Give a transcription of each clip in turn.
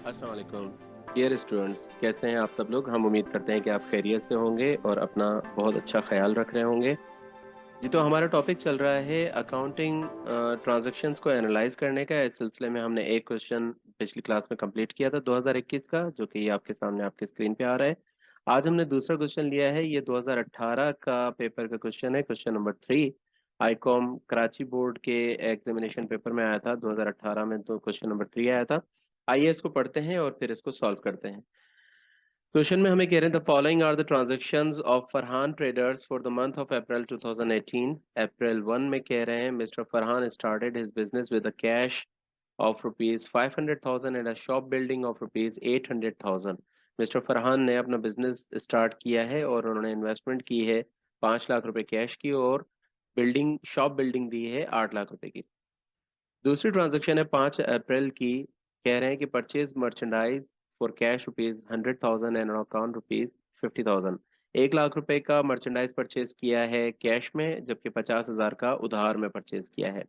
अस्सलाम वालेकुम dear students, कैसे हैं आप सब लोग। हम उम्मीद करते हैं कि आप खैरियत से होंगे और अपना बहुत अच्छा ख्याल रख रहे होंगे। जी, तो हमारा टॉपिक चल रहा है अकाउंटिंग ट्रांजैक्शंस को एनालाइज करने का। इस सिलसिले में हमने एक क्वेश्चन पिछली क्लास में कंप्लीट किया था 2021 का, जो कि ये आपके सामने आपके स्क्रीन पे आ रहा है। आज हमने दूसरा क्वेश्चन लिया है, ये 2018 का पेपर का क्वेश्चन है, question number 3। Icom Karachi board के एग्जामिनेशन पेपर में आया था 2018 में, तो क्वेश्चन नंबर 3 आया था। आइए इसको पढ़ते हैं और फिर इसको सॉल्व करते हैं। क्वेश्चन में हमें कह रहे हैं the following are the transactions of Farhan traders for the month of April 2018। April 1 में कह रहे हैं mister Farhan started his business with a cash of rupees 500,000 and a shop building of rupees 800,000। Mister Farhan ने अपना बिजनेस स्टार्ट किया है और उन्होंने इन्वेस्टमेंट की है 5 लाख रुपए कैश की, और बिल्डिंग शॉप बिल्डिंग दी है 8 लाख रुपए की। दूसरी ट्रांजैक्शन है 5 अप्रैल की, कह रहे हैं कि purchase merchandise for cash rupees 100,000 and account rupees 50,000। 1 lakh रुपए का मर्चेंडाइज परचेज किया है कैश में, जबकि 50,000 का उधार में परचेज किया है।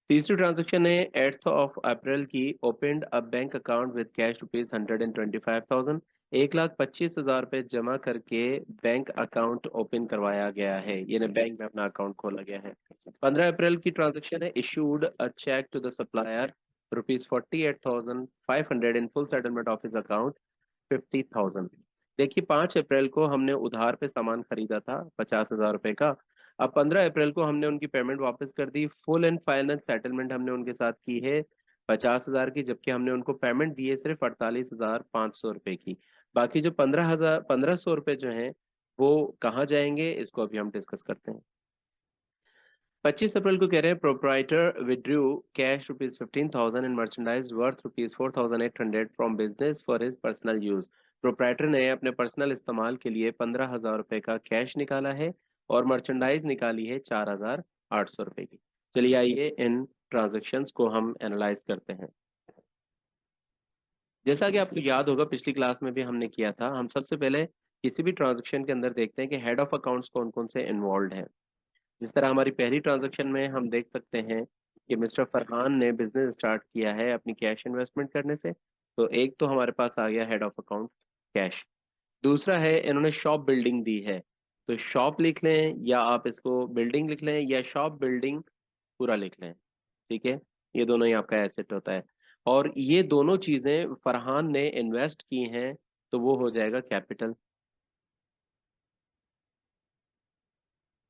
तीसरी ट्रांजैक्शन है 8 अप्रैल की, opened a bank account with cash rupees 125,000। 1,25,000 रुपये जमा करके बैंक अकाउंट ओपन करवाया गया है, यानी बैंक में अपना अकाउंट खोला गया है। 15 अप्रैल की ट्रांजैक्शन है issued a cheque to the supplier rupees 48,500 in full settlement of his account 50,000। देखिए, 5 अप्रैल को हमने उधार पे सामान खरीदा था 50,000 रुपए का। अब 15 अप्रैल को हमने उनकी पेमेंट वापस कर दी, फुल एंड फाइनल सेटलमेंट हमने उनके साथ की है 50,000 की, जबकि हमने उनको पेमेंट दी है सिर्फ 48,500 रुपए की। बाकी जो 15,100 रुपए जो हैं वो कहाँ जाएंगे, इसको अभी हम डिस्कस करते हैं। 25 अप्रैल को कह रहे हैं proprietor withdrew cash rupees 15,000 and merchandise worth rupees 4,800 from business for his personal use. Proprietor ने अपने पर्सनल इस्तेमाल के लिए 15,000 रुपए का कैश निकाला है और मर्चेंडाइज निकाली है 4,800 रुपए की। चलिए आइए इन ट्रांजेक्शन्स को हम एनालाइज करते हैं। जैसा कि आपको याद होगा, पिछली क्लास में भी हमने किया था। हम सबसे पहले किसी भी ट्रांजेक्शन के अंदर देखते हैं कि हेड ऑफ अकाउंट्स कौन कौन से इन्वॉल्व हैं। जिस तरह हमारी पहली ट्रांजैक्शन में हम देख सकते हैं कि मिस्टर फरहान ने बिजनेस स्टार्ट किया है अपनी कैश इन्वेस्टमेंट करने से, तो एक तो हमारे पास आ गया हेड ऑफ अकाउंट कैश। दूसरा है, इन्होंने शॉप बिल्डिंग दी है, तो शॉप लिख लें या आप इसको बिल्डिंग लिख लें या शॉप बिल्डिंग पूरा लिख लें। ठीक है, ये दोनों ही आपका एसेट होता है, और ये दोनों चीजें फरहान ने इन्वेस्ट की हैं, तो वो हो जाएगा कैपिटल।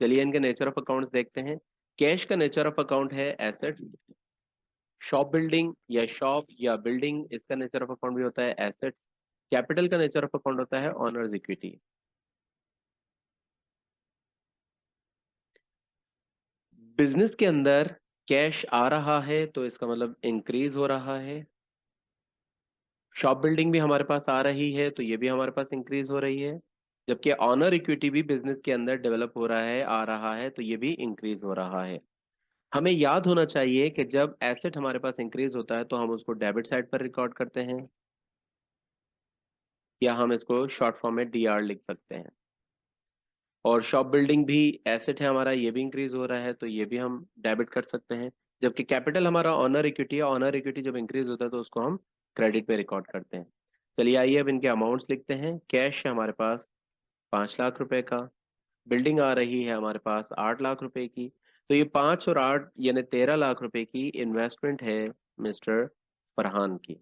चलिए इनके नेचर ऑफ अकाउंट्स देखते हैं। कैश का नेचर ऑफ अकाउंट है एसेट। शॉप बिल्डिंग या शॉप या बिल्डिंग, इसका नेचर ऑफ अकाउंट भी होता है एसेट्स। कैपिटल का नेचर ऑफ अकाउंट होता है ऑनर्स इक्विटी। बिजनेस के अंदर कैश आ रहा है तो इसका मतलब इंक्रीज हो रहा है। शॉप बिल्डिंग भी हमारे पास आ रही है तो ये भी हमारे पास इंक्रीज हो रही है। जबकि ऑनर इक्विटी भी बिजनेस के अंदर डेवलप हो रहा है, आ रहा है, तो ये भी इंक्रीज हो रहा है। हमें याद होना चाहिए कि जब एसेट हमारे पास इंक्रीज होता है तो हम उसको डेबिट साइड पर रिकॉर्ड करते हैं, या हम इसको शॉर्ट फॉर्म में डीआर लिख सकते हैं। और शॉप बिल्डिंग भी एसेट है हमारा, ये भी इंक्रीज हो रहा है, तो ये भी हम डेबिट कर सकते हैं। जबकि कैपिटल हमारा ऑनर इक्विटी है, ऑनर इक्विटी जब इंक्रीज होता है तो उसको हम क्रेडिट पे रिकॉर्ड करते हैं। चलिए आइए अब इनके अमाउंट्स लिखते हैं। कैश है हमारे पास 5 लाख रुपए का, बिल्डिंग आ रही है हमारे पास 8 लाख रुपए की, तो ये 5 और 8 यानी 13 लाख रुपए की इन्वेस्टमेंट है मिस्टर फरहान की।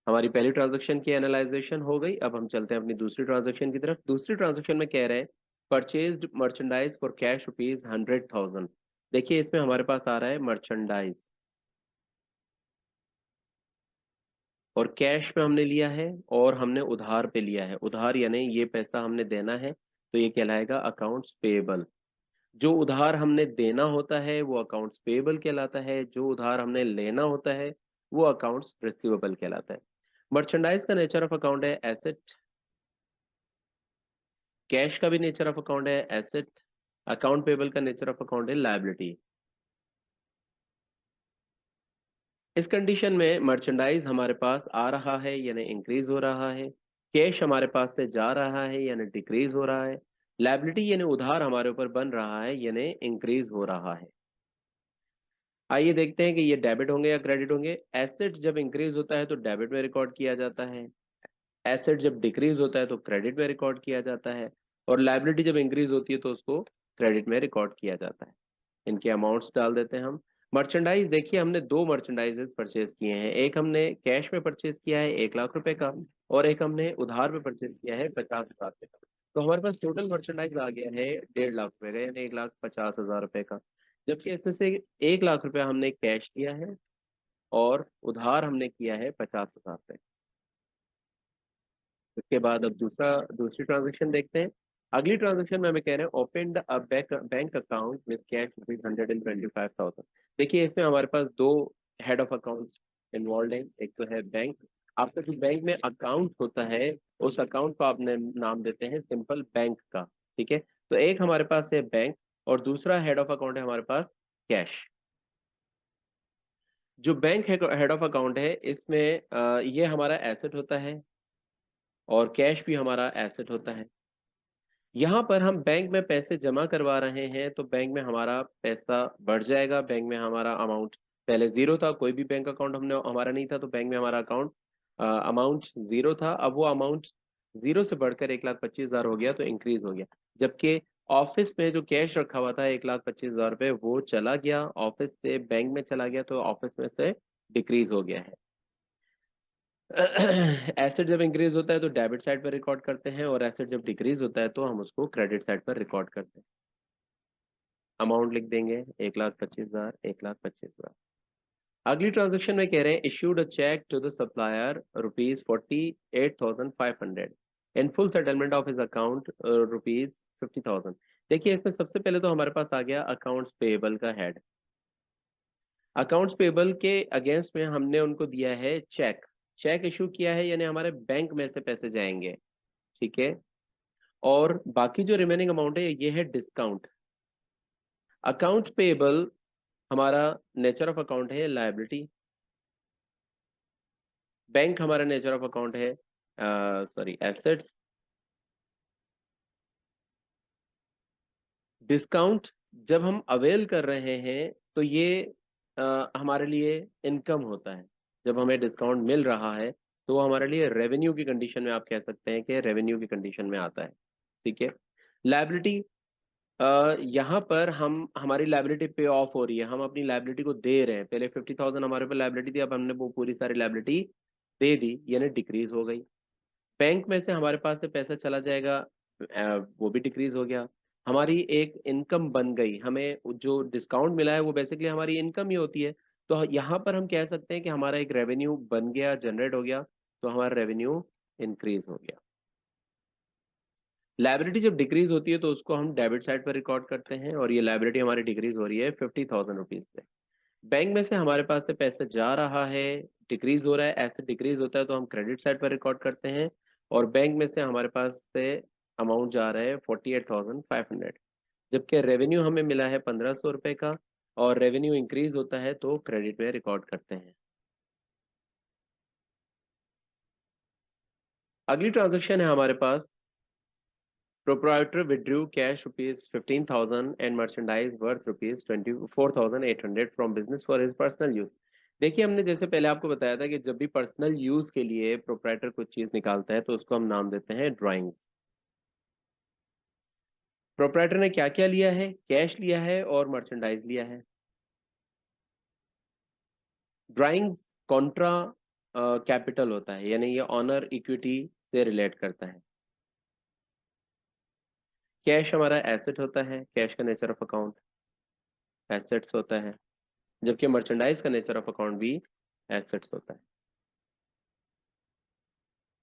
हमारी पहली ट्रांजैक्शन की एनालाइजेशन हो गई। अब हम चलते हैं अपनी दूसरी ट्रांजैक्शन की तरफ। दूसरी ट्रांजैक्शन में कह रहे हैं purchased merchandise for cash rupees 100,000। देखिए इसमें हमारे पास आ रहा है मर्चेंडाइज, और कैश पे हमने लिया है और हमने उधार पे लिया है। उधार यानी ये पैसा हमने देना है, तो ये कहलाएगा अकाउंट्स पेएबल। जो उधार हमने देना होता है वो अकाउंट्स पेएबल कहलाता है, जो उधार हमने लेना होता है वो अकाउंट्स रिसीवेबल कहलाता है। मर्चेंडाइज का नेचर ऑफ अकाउंट है एसेट, कैश का भी नेचर ऑफ अकाउंट है एसेट, अकाउंट पेबल का नेचर ऑफ अकाउंट है लायबिलिटी। इस कंडीशन में मर्चेंडाइज हमारे पास आ रहा है यानी इंक्रीज हो रहा है, कैश हमारे पास से जा रहा है यानी डिक्रीज हो रहा है, लायबिलिटी यानी उधार हमारे ऊपर बन रहा है यानी इंक्रीज हो रहा है। आइए देखते हैं कि ये डेबिट होंगे या क्रेडिट होंगे। एसेट जब इंक्रीज होता है तो डेबिट में रिकॉर्ड किया जाता है, एसेट जब डिक्रीज होता है तो क्रेडिट में रिकॉर्ड किया जाता है, और लाइबिलिटी जब इंक्रीज होती है तो उसको क्रेडिट में रिकॉर्ड किया जाता है। इनके अमाउंट्स डाल देते हैं हम। मर्चेंडाइज, देखिए हमने दो मर्चेंडाइजेस परचेज किए हैं, एक हमने कैश में परचेज किया है 1 लाख रुपए का, और एक हमने उधार में परचेज किया है 50,000 रुपए का। तो हमारे पास टोटल मर्चेंडाइज आ गया है 1.5 लाख रुपए का, यानी 1,50,000 रुपए का। जबकि इसमें से 1 लाख रुपया हमने कैश दिया है और उधार हमने किया है 50,000 रुपए। उसके बाद अब दूसरी ट्रांजेक्शन देखते हैं। अगली ट्रांजेक्शन में हमें कह रहे हैं open the bank account with cash ₹125,000। देखिए इसमें हमारे पास दो हेड ऑफ अकाउंट इन्वॉल्व हैं। एक तो है बैंक, आपका जो बैंक में अकाउंट होता है उस अकाउंट को आपने नाम देते हैं सिंपल बैंक का। ठीक है, तो एक हमारे पास है बैंक और दूसरा हेड ऑफ अकाउंट है हमारे पास कैश। जो बैंक हेड ऑफ अकाउंट है इसमें ये हमारा एसेट होता है और कैश भी हमारा एसेट होता है। यहाँ पर हम बैंक में पैसे जमा करवा रहे हैं तो बैंक में हमारा पैसा बढ़ जाएगा। बैंक में हमारा अमाउंट पहले जीरो था, कोई भी बैंक अकाउंट हमने हमारा नहीं था, तो बैंक में हमारा अकाउंट अमाउंट जीरो था। अब वो अमाउंट जीरो से बढ़कर 1,25,000 हो गया, तो इंक्रीज हो गया। जबकि ऑफिस में जो कैश रखा हुआ था 1,25,000 रुपये, वो चला गया ऑफिस से बैंक में चला गया, तो ऑफिस में से डिक्रीज हो गया है। एसेट जब इंक्रीज होता है तो डेबिट साइड पर रिकॉर्ड करते हैं, और एसेट जब डिक्रीज होता है तो हम उसको क्रेडिट साइड पर रिकॉर्ड करते हैं। अमाउंट लिख देंगे 1,25,000, 1,25,000। अगली ट्रांजेक्शन में कह रहे हैं issued a cheque to the supplier ₹48,500 in full settlement of his account ₹50,000। देखिए इसमें सबसे पहले तो हमारे पास आ गया अकाउंट्स पेएबल का हेड। अकाउंट्स पेबल के अगेंस्ट में हमने उनको दिया है चेक। चेक इशू किया है यानी हमारे बैंक में से पैसे जाएंगे। ठीक है, और बाकी जो रिमेनिंग अमाउंट है ये है डिस्काउंट। अकाउंट पेबल हमारा नेचर ऑफ अकाउंट है लायबिलिटी, बैंक हमारा नेचर ऑफ अकाउंट है सॉरी एसेट्स। डिस्काउंट जब हम अवेल कर रहे हैं तो ये हमारे लिए इनकम होता है। जब हमें डिस्काउंट मिल रहा है तो वो हमारे लिए रेवेन्यू की कंडीशन में, आप कह सकते हैं कि रेवेन्यू की कंडीशन में आता है। ठीक है, लायबिलिटी, यहाँ पर हम हमारी लाइबिलिटी पे ऑफ हो रही है, हम अपनी लाइबिलिटी को दे रहे हैं। पहले 50,000 हमारे पे लाइबिलिटी थी, अब हमने वो पूरी सारी लाइबिलिटी दे दी, यानी डिक्रीज हो गई। बैंक में से हमारे पास से पैसा चला जाएगा, वो भी डिक्रीज हो गया। हमारी एक इनकम बन गई, हमें जो डिस्काउंट मिला है वो बेसिकली हमारी इनकम ही होती है। तो यहाँ पर हम कह सकते हैं कि हमारा एक रेवेन्यू बन गया, जनरेट हो गया, तो हमारा रेवेन्यू इंक्रीज हो गया। लाइबिलिटी जब डिक्रीज होती है तो उसको हम डेबिट साइड पर रिकॉर्ड करते हैं, और ये लाइबिलिटी हमारी डिक्रीज हो रही है 50,000 रुपीज से। बैंक में से हमारे पास से पैसा जा रहा है, डिक्रीज हो रहा है, ऐसे डिक्रीज होता है तो हम क्रेडिट साइड पर रिकॉर्ड करते हैं, और बैंक में से हमारे पास से अमाउंट जा रहा है 48,500। जबकि रेवेन्यू हमें मिला है 1,500 रुपये का, और रेवेन्यू इंक्रीज होता है तो क्रेडिट में रिकॉर्ड करते हैं। अगली ट्रांजेक्शन है हमारे पास proprietor withdrew cash ₹15,000 and merchandise worth ₹24,800 from business for his personal use। देखिए हमने जैसे पहले आपको बताया था कि जब भी पर्सनल यूज के लिए प्रोप्राइटर कुछ चीज निकालता है तो उसको हम नाम देते हैं ड्राइंग्स। प्रोप्राइटर ने क्या क्या लिया है, कैश लिया है और मर्चेंडाइज लिया है। ड्राइंग्स कॉन्ट्रा कैपिटल होता है, यानी ये ऑनर इक्विटी से रिलेट करता है। कैश हमारा एसेट होता है, कैश का नेचर ऑफ अकाउंट एसेट्स होता है, जबकि मर्चेंडाइज का नेचर ऑफ अकाउंट भी एसेट्स होता है।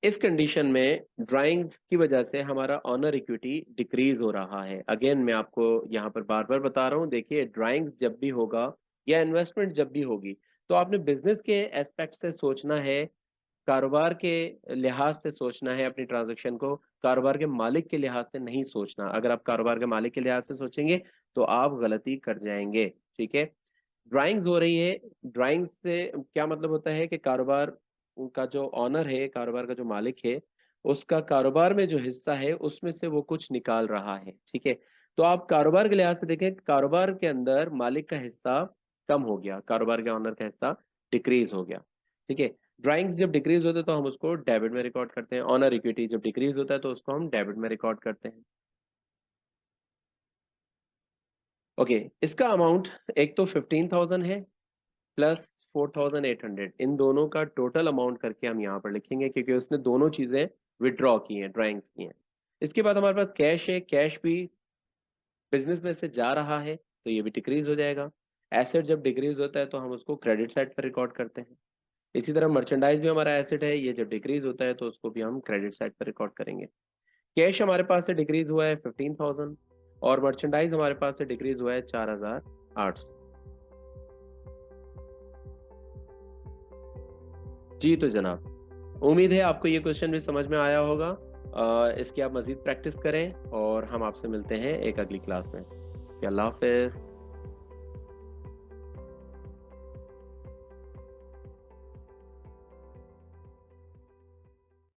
इस कंडीशन में ड्राइंग्स की वजह से हमारा ऑनर इक्विटी डिक्रीज हो रहा है। अगेन मैं आपको यहाँ पर बार बार बता रहा हूँ, देखिए ड्राइंग्स जब भी होगा या इन्वेस्टमेंट जब भी होगी तो आपने बिजनेस के एस्पेक्ट से सोचना है, कारोबार के लिहाज से सोचना है अपनी ट्रांजैक्शन को, कारोबार के मालिक के लिहाज से नहीं सोचना। अगर आप कारोबार के मालिक के लिहाज से सोचेंगे तो आप गलती कर जाएंगे। ठीक है, ड्राइंग्स हो रही है, ड्राइंग्स से क्या मतलब होता है कि कारोबार का जो ऑनर है, कारोबार का जो मालिक है, उसका कारोबार में जो हिस्सा है उसमें से वो कुछ निकाल रहा है। ठीक है, तो आप कारोबार के लिहाज से देखें, कारोबार के अंदर मालिक का हिस्सा कम हो गया, कारोबार के ऑनर का हिस्सा डिक्रीज हो गया। ठीक है, ड्राइंग्स जब डिक्रीज होते हैं तो हम उसको डेबिट में रिकॉर्ड करते हैं, ऑनर इक्विटी जब डिक्रीज होता है तो उसको हम डेबिट में रिकॉर्ड करते हैं। ओके, इसका अमाउंट एक तो 15,000 है प्लस 4,800, इन दोनों का टोटल अमाउंट करके हम यहाँ पर लिखेंगे क्योंकि उसने दोनों चीजें विड्रॉ की हैं, ड्राइंग्स की हैं। इसके बाद हमारे पास कैश है, कैश भी बिजनेस में से जा रहा है तो ये भी डिक्रीज हो जाएगा। एसेट जब डिक्रीज होता है तो हम उसको क्रेडिट साइड पर रिकॉर्ड करते हैं। इसी तरह मर्चेंडाइज भी हमारा एसेट है, ये जब डिक्रीज होता है तो उसको भी हम क्रेडिट साइड पर रिकॉर्ड करेंगे। कैश हमारे पास से डिक्रीज हुआ है 15,000 और मर्चेंडाइज हमारे पास से डिक्रीज हुआ है 4,800। जी तो जनाब, उम्मीद है आपको ये क्वेश्चन भी समझ में आया होगा। इसकी आप मजीद प्रैक्टिस करें और हम आपसे मिलते हैं एक अगली क्लास में। अल्लाह हाफिज।